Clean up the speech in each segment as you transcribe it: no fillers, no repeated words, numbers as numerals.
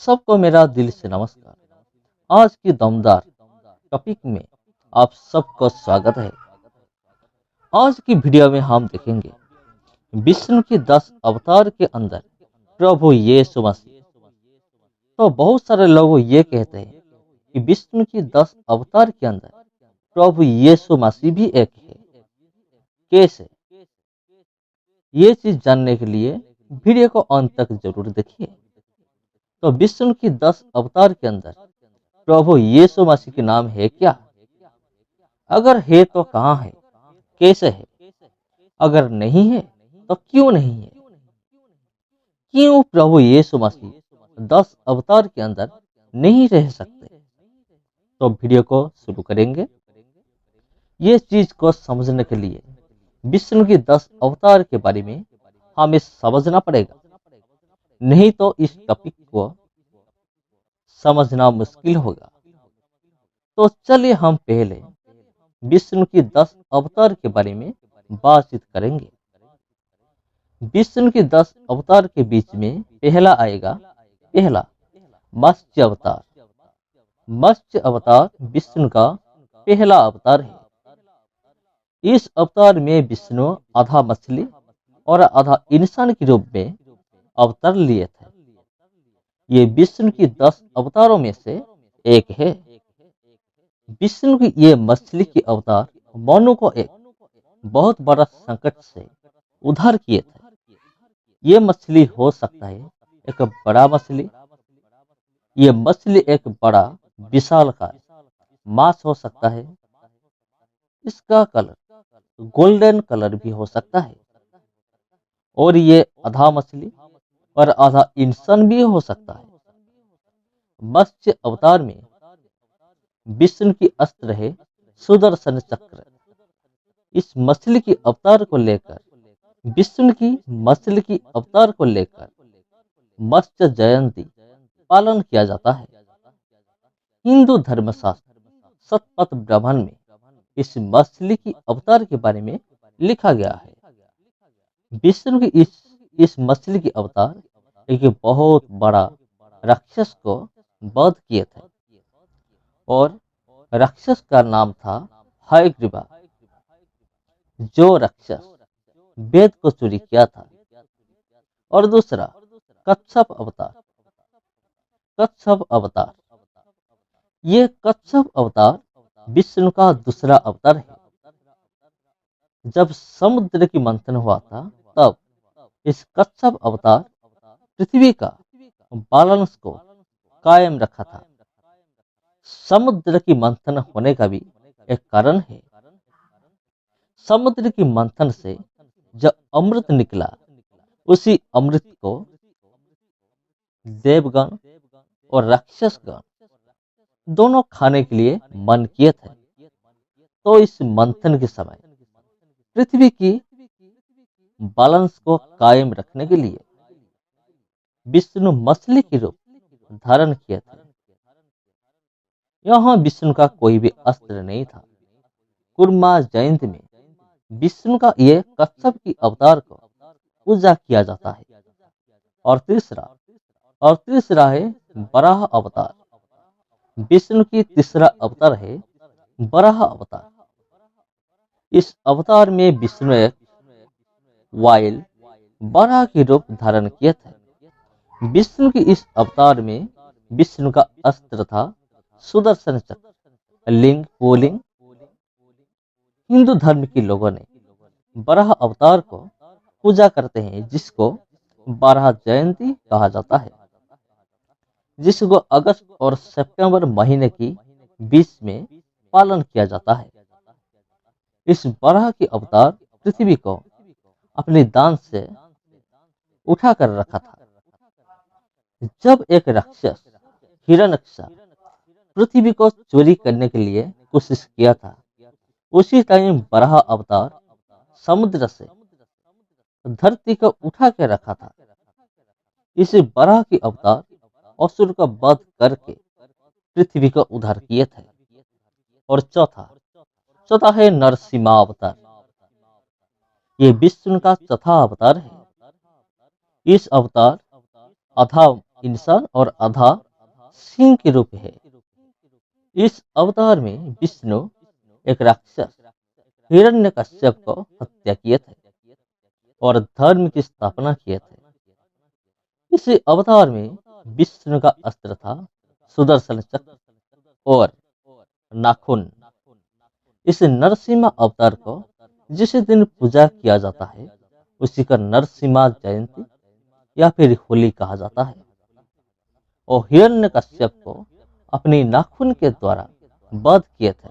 सबको मेरा दिल से नमस्कार। आज की दमदार टॉपिक में आप सबका स्वागत है। आज की वीडियो में हम देखेंगे विष्णु की 10 अवतार के अंदर प्रभु यीशु मसीह। तो बहुत सारे लोग ये कहते हैं कि विष्णु की 10 अवतार के अंदर प्रभु यीशु मसीह भी एक है। कैसे? ये चीज जानने के लिए वीडियो को अंत तक जरूर देखिए। तो विष्णु की 10 अवतार के अंदर प्रभु यीशु मसीह के नाम है क्या? अगर है तो कहाँ है, कैसे है? अगर नहीं है तो क्यों नहीं है? क्यों प्रभु यीशु मसीह 10 अवतार के अंदर नहीं रह सकते? तो वीडियो को शुरू करेंगे। ये चीज को समझने के लिए विष्णु की 10 अवतार के बारे में हमें समझना पड़ेगा, नहीं तो इस टॉपिक को समझना मुश्किल होगा। तो चलिए हम पहले विष्णु की 10 अवतार के बारे में बातचीत करेंगे। विष्णु के 10 अवतार के बीच में पहला आएगा मत्स्य अवतार। मत्स्य अवतार विष्णु का पहला अवतार है। इस अवतार में विष्णु आधा मछली और आधा इंसान के रूप में अवतार लिए थे। ये विष्णु की 10 अवतारों में से एक है। विष्णु की ये मछली की अवतार मानव को एक बहुत बड़ा संकट से उद्धार किए थे। ये मछली हो सकता है एक बड़ा मछली, ये मछली एक बड़ा विशालकाय मांस हो सकता है। इसका कलर गोल्डन कलर भी हो सकता है, और ये आधा मछली और आधा इंसान भी हो सकता है। मत्स्य अवतार में विष्णु की अस्त्र है सुदर्शन चक्र। इस मछली की अवतार को लेकर विष्णु की मछली की अवतार को लेकर मत्स्य जयंती पालन किया जाता है। हिंदू धर्मशास्त्र सतपथ ब्राह्मण में इस मछली की अवतार के बारे में लिखा गया है। विष्णु की इस मछली की अवतार एक बहुत बड़ा राक्षस को वध किए थे, और राक्षस का नाम था हयग्रीवा, जो राक्षस वेद को चोरी किया था। और दूसरा कच्छप अवतार। कच्छप अवतार, ये कच्छप अवतार विष्णु का दूसरा अवतार है। जब समुद्र की मंथन हुआ था तब इस कच्छप अवतार पृथ्वी का बैलेंस को कायम रखा था। समुद्र की मंथन होने का भी एक कारण है। समुद्र की मंथन से जो अमृत निकला, उसी अमृत को देवगण और राक्षसगण दोनों खाने के लिए मन किए थे। तो इस मंथन के समय पृथ्वी की बैलेंस को कायम रखने के लिए विष्णु मछली के रूप धारण किए थे। यहाँ विष्णु का कोई भी अस्त्र नहीं था। कुर्मा जयंती में विष्णु का ये कच्छप की अवतार को पूजा किया जाता है। और तीसरा है वराह अवतार। विष्णु की तीसरा अवतार है वराह अवतार। इस अवतार में विष्णु एक वाइल वराह के रूप धारण किए थे। विष्णु की इस अवतार में विष्णु का अस्त्र था सुदर्शन चक्र, लिंग पुल्लिंग। हिंदू धर्म के लोगों ने वराह अवतार को पूजा करते हैं, जिसको वराह जयंती कहा जाता है, जिसको अगस्त और सितंबर महीने की बीच में पालन किया जाता है। इस वराह की अवतार पृथ्वी को अपने दान से उठा कर रखा था। जब एक राक्षस हिरण्यकश्यप पृथ्वी को चोरी करने के लिए कोशिश किया था, उसी टाइम वराह अवतार समुद्र से धरती को उठा के रखा था। इस वराह की अवतार असुर का वध करके पृथ्वी को उद्धार किए थे। और चौथा है नरसिम्हा अवतार। ये विष्णु का चौथा अवतार है। इस अवतार आधा इंसान और आधा सिंह के रूप है। इस अवतार में विष्णु एक राक्षस हिरण्यकश्यप को हत्या किए थे और धर्म की स्थापना किए थे। इस अवतार में विष्णु का अस्त्र था सुदर्शन चक्र और नाखून। इस नरसिम्हा अवतार को जिस दिन पूजा किया जाता है उसी का नरसिम्हा जयंती या फिर होली कहा जाता है। और हिरण्यकश्यप को अपनी नाखून के द्वारा वध किए थे।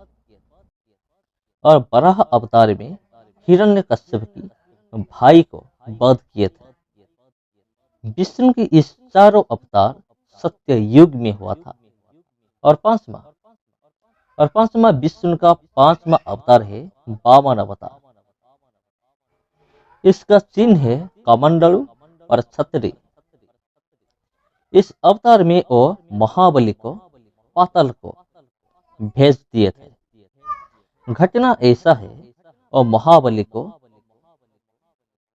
और बराह अवतार में हिरण्यकश्यप की भाई को वध किए थे। विष्णु की इस चारों अवतार सत्य युग में हुआ था। और पांचवा विष्णु का पांचवा अवतार है वामन अवतार। इसका चिन्ह है कमंडलू और छतरी। इस अवतार में वो महाबली को पाताल को भेज दिए थे। घटना ऐसा है और महाबली को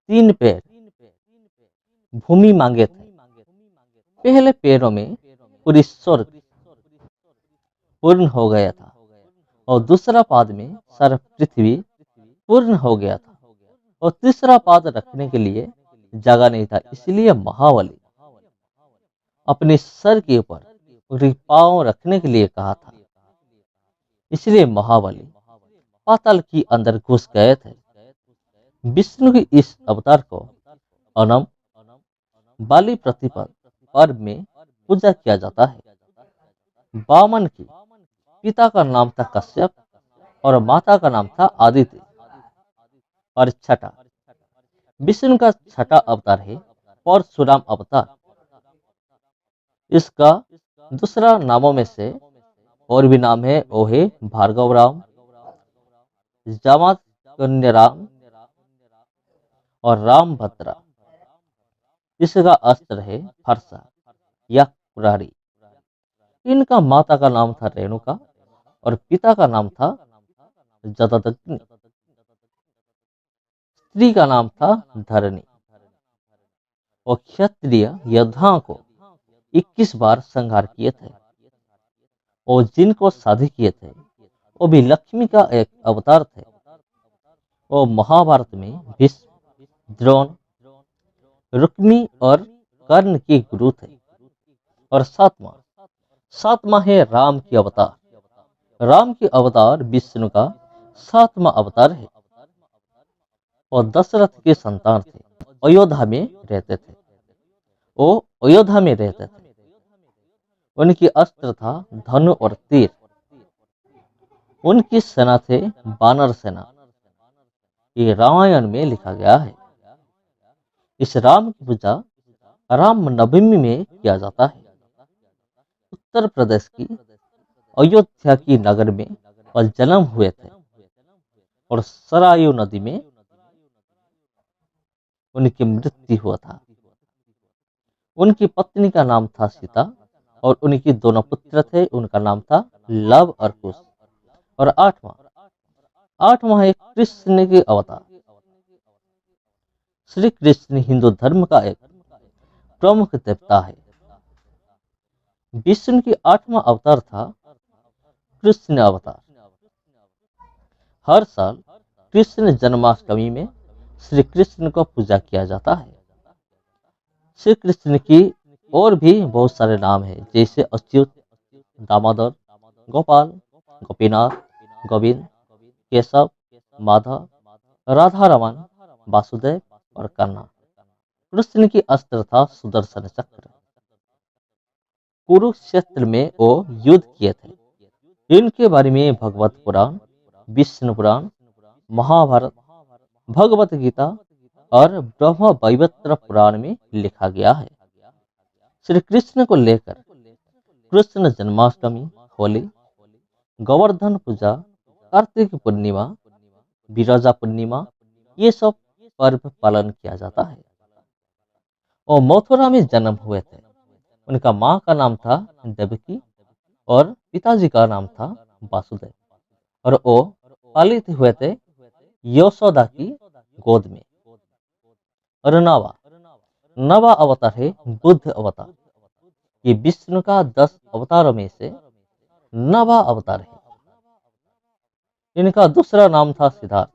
3 पैर भूमि मांगे थे। पहले पैरों में पूरी स्वर्ग पूर्ण हो गया था और दूसरा पाद में सारा पृथ्वी पूर्ण हो गया था और तीसरा पाद रखने के लिए जगह नहीं था। इसलिए महाबली अपने सर के ऊपर पूरी पांव रखने के लिए कहा था। इसलिए महाबली पाताल के अंदर घुस गए थे। विष्णु की इस अवतार को अनम बाली प्रतिपद पर्व में पूजा किया जाता है। वामन की पिता का नाम था कश्यप और माता का नाम था आदित्य। और छठा विष्णु का छठा अवतार है परशुराम अवतार। इसका दूसरा नामों में से और भी नाम है वो है भार्गव राम, जामात कन्या राम और राम भद्रा। इसका अस्त्र है फरसा या कुरारी। इनका माता का नाम था रेणुका और पिता का नाम था जतदग्नि। स्त्री का नाम था धरणी। और क्षत्रिय योद्धाओं को 21 बार संहार किए थे और जिनको साधे किए थे वो भी लक्ष्मी का एक अवतार थे। वो महाभारत में भीष्म, द्रोण, रुक्मी और कर्ण के गुरु थे। और सातवां है राम की अवतार। राम की अवतार विष्णु का 7वां अवतार है और दशरथ के संतान थे। अयोध्या में रहते थे। वो अयोध्या में रहते थे। उनकी अस्त्र था धनु और तीर। उनकी सेना थे वानर सेना। ये रामायण में लिखा गया है। इस राम की पूजा राम नवमी में किया जाता है। उत्तर प्रदेश की अयोध्या की नगर में वह जन्म हुए थे और सरयू नदी में उनकी मृत्यु हुआ था। उनकी पत्नी का नाम था सीता और उनकी दोनों पुत्र थे। उनका नाम था लव और कुश। और आठवां है कृष्ण के अवतार। श्री कृष्ण हिंदू धर्म का एक प्रमुख देवता है। विष्णु की 8वां अवतार था कृष्ण अवतार। हर साल कृष्ण जन्माष्टमी में श्री कृष्ण को पूजा किया जाता है। श्री कृष्ण की और भी बहुत सारे नाम हैं जैसे अच्युत, दामोदर, गोपाल, गोपीनाथ, गोविंद, केशव, माधव, राधा रमन, वासुदेव और कन्हा। कृष्ण की अस्त्र था सुदर्शन चक्र। कुरुक्षेत्र में वो युद्ध किए थे। इनके बारे में भगवत पुराण, विष्णु पुराण, महाभारत, भगवत गीता और ब्रह्म वैवर्त पुराण में लिखा गया है। श्री कृष्ण को लेकर कृष्ण जन्माष्टमी, होली, गोवर्धन पूजा, कार्तिक पूर्णिमा, विरजा पूर्णिमा ये सब पर्व पालन किया जाता है। और मथुरा में जन्म हुए थे। उनका माँ का नाम था देवकी और पिताजी का नाम था वासुदेव। और वो पालित हुए थे यशोदा की गोद में। और नवा अवतार है बुद्ध अवतार। ये विष्णु का 10 अवतारों में से 9वां अवतार है। इनका दूसरा नाम था सिद्धार्थ।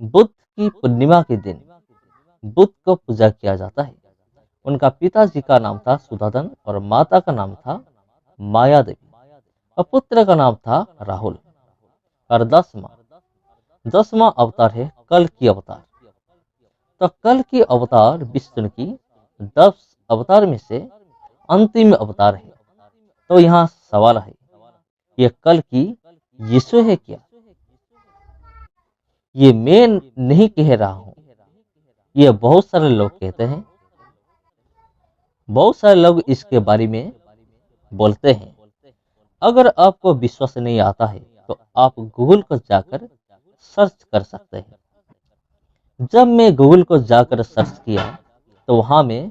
बुद्ध की पूर्णिमा के दिन बुद्ध को पूजा किया जाता है। उनका पिताजी का नाम था सुधाधन और माता का नाम था माया देवी और पुत्र का नाम था राहुल। और 10वां अवतार है कल की अवतार। तो कल की अवतार विष्णु की 10 अवतार में से अंतिम अवतार है। तो यहाँ सवाल है, ये कल की यीशु है क्या? ये मैं नहीं कह रहा हूं, ये बहुत सारे लोग कहते हैं। बहुत सारे लोग इसके बारे में बोलते हैं। अगर आपको विश्वास नहीं आता है तो आप गूगल को जाकर सर्च कर सकते हैं। जब मैं गूगल को जाकर सर्च किया तो वहां में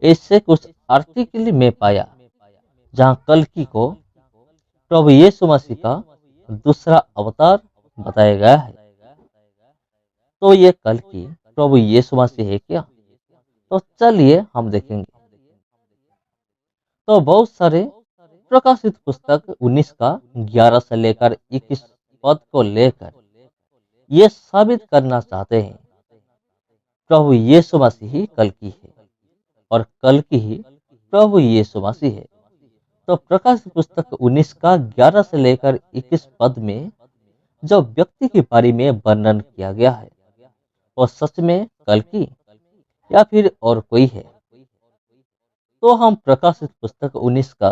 ऐसे कुछ आर्टिकल में पाया जहां कल्कि को प्रभु यीशु मसीह का दूसरा अवतार बताया गया है। तो ये कल्कि प्रभु यीशु मसीह है क्या? तो चलिए हम देखेंगे। तो बहुत सारे प्रकाशित पुस्तक 19 का 11 से लेकर 21 पद को लेकर ये साबित करना चाहते हैं प्रभु यीशु मसीह ही कल्कि है और कल्कि ही प्रभु यीशु मसीह है। तो प्रकाशित पुस्तक 19 का 11 से लेकर 21 पद में जो व्यक्ति के बारे में वर्णन किया गया है वो सच में कल्कि या फिर और कोई है? तो हम प्रकाशित पुस्तक 19 का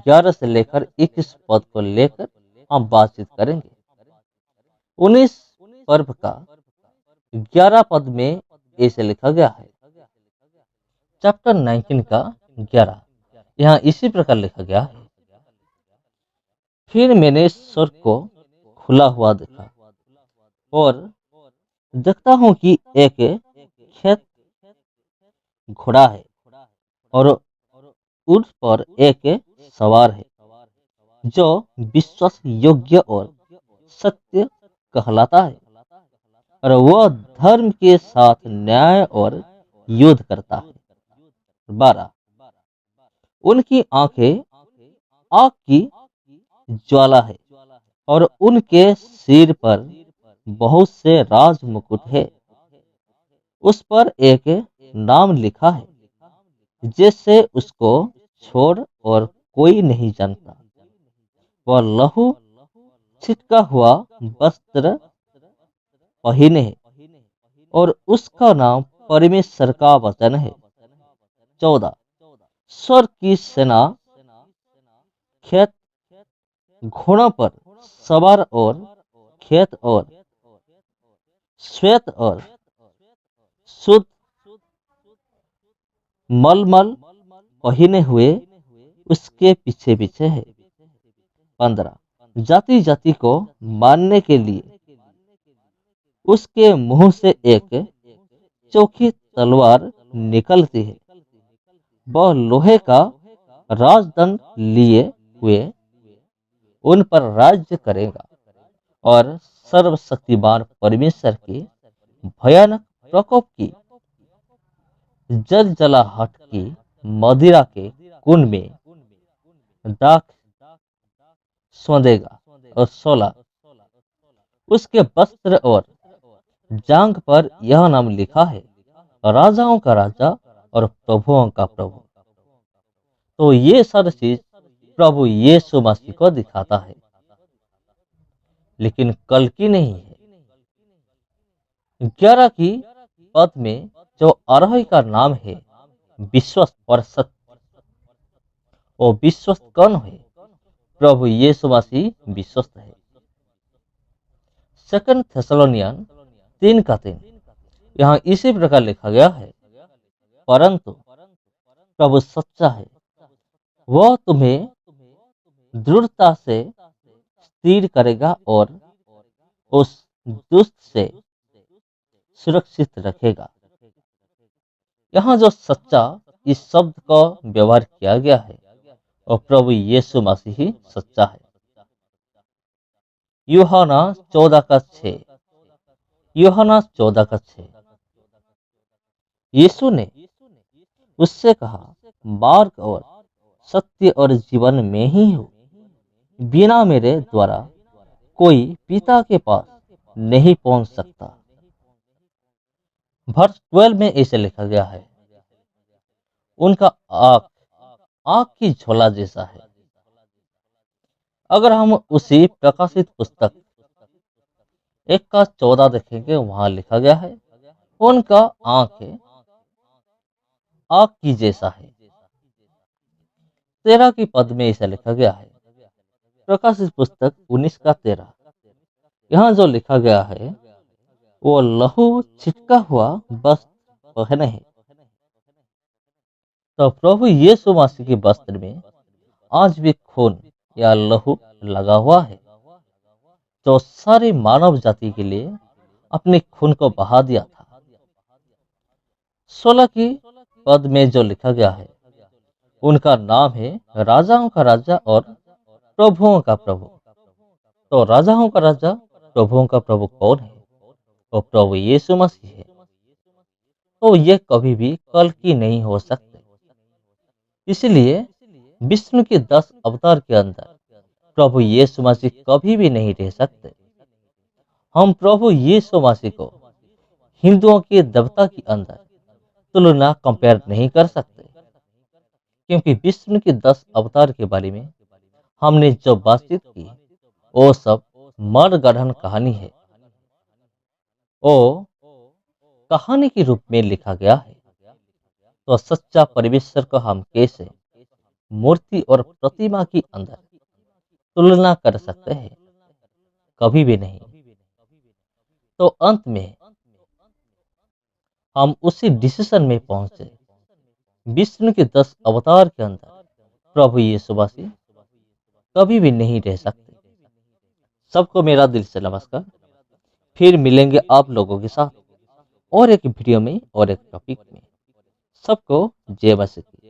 11 से लेकर 21 पद को लेकर हम बातचीत करेंगे। 19 पर्व का 11 पद में ऐसे लिखा गया है, चैप्टर 19 का 11 यहाँ इसी प्रकार लिखा गया है। फिर मैंने स्वर्ग को खुला हुआ देखा और देखता हूं कि एक खेत घोड़ा है और उस पर एक सवार है जो विश्वास योग्य और सत्य कहलाता है और वह धर्म के साथ न्याय और युद्ध करता है। 12 उनकी आंखें आग की ज्वाला है और उनके सिर पर बहुत से राज मुकुट है। उस पर एक नाम लिखा है जिससे उसको छोड़ और कोई नहीं जानता। वह लहू छिटका हुआ वस्त्र पहने है और उसका नाम परमेश्वर का वचन है। 14 स्वर्ग की सेना खेत घोड़ों पर सवार और खेत और श्वेत और शुद्ध मलमल पहने हुए उसके पीछे पीछे है। 15 जाति जाति को मारने के लिए उसके मुंह से एक चौखी तलवार निकलती है। वह लोहे का राजदंड लिए हुए उन पर राज्य करेगा और सर्वशक्तिमान परमेश्वर के भयानक प्रकोप की जल जलाहट की मदिरा के कुंड में दाख सोंदेगा। और 16 उसके वस्त्र और जांघ पर यह नाम लिखा है, राजाओं का राजा और प्रभुओं का प्रभु। तो ये सारी चीज प्रभु यीशु मसीह को दिखाता है, लेकिन कल की नहीं है। 11 की पद में जो आरोही का नाम है विश्वस्त और सत्य, वो विश्वस्त कौन है? प्रभु यीशु मसीह विश्वस्त है। 2 थेसलोनियन 3 का 3 यहाँ इसी प्रकार लिखा गया है, परंतु प्रभु सच्चा है, वह तुम्हें दृढ़ता से स्थिर करेगा और उस दुष्ट से सुरक्षित रखेगा। यहाँ जो सच्चा इस शब्द का व्यवहार किया गया है और प्रभु यीशु मसीह ही सच्चा है। यूहन्ना 14 का 6 यूहन्ना 14 का 6 यीशु ने उससे कहा, मार्ग और सत्य और जीवन में ही हूँ। बिना मेरे द्वारा कोई पिता के पास नहीं पहुंच सकता। वर्ष 12 में ऐसे लिखा गया है, उनका आंख आंख की झोला जैसा है। अगर हम उसी प्रकाशित पुस्तक 1 का 14 देखेंगे, वहां लिखा गया है, उनका आंख है आग की जैसा है। 13 की पद में ऐसा लिखा गया है, प्रकाशित पुस्तक 19 का 13। यहाँ जो लिखा गया है, वो लहू छिटका हुआ वस्त्र पहने है। तो प्रभु यीशु मसीह के वस्त्र में आज भी खून या लहू लगा हुआ है, जो सारी मानव जाति के लिए अपने खून को बहा दिया था। 16 की पद में जो लिखा गया है, उनका नाम है राजाओं का राजा और प्रभुओं का प्रभु। तो राजाओं का राजा, प्रभुओं का प्रभु कौन है? वो प्रभु यीशु मसीह है। तो ये कभी भी कल की नहीं हो सकते। इसलिए विष्णु के 10 अवतार के अंदर प्रभु यीशु मसीह कभी भी नहीं रह सकते। हम प्रभु यीशु मसीह को हिंदुओं के देवता के अंदर तुलना कंपेयर नहीं कर सकते, क्योंकि विष्णु के 10 अवतार के बारे में हमने जो बातचीत की, वो सब मनगढ़ंत कहानी है। वो कहानी के रूप में लिखा गया है। तो सच्चा परमेश्वर को हम कैसे मूर्ति और प्रतिमा के अंदर तुलना कर सकते हैं? कभी भी नहीं। तो अंत में हम उसी डिसीजन में पहुंचे, विष्णु के 10 अवतार के अंदर प्रभु यीशु मसीह कभी भी नहीं रह सकते। सबको मेरा दिल से नमस्कार। फिर मिलेंगे आप लोगों के साथ और एक वीडियो में और एक टॉपिक में। सबको जय मसीह की।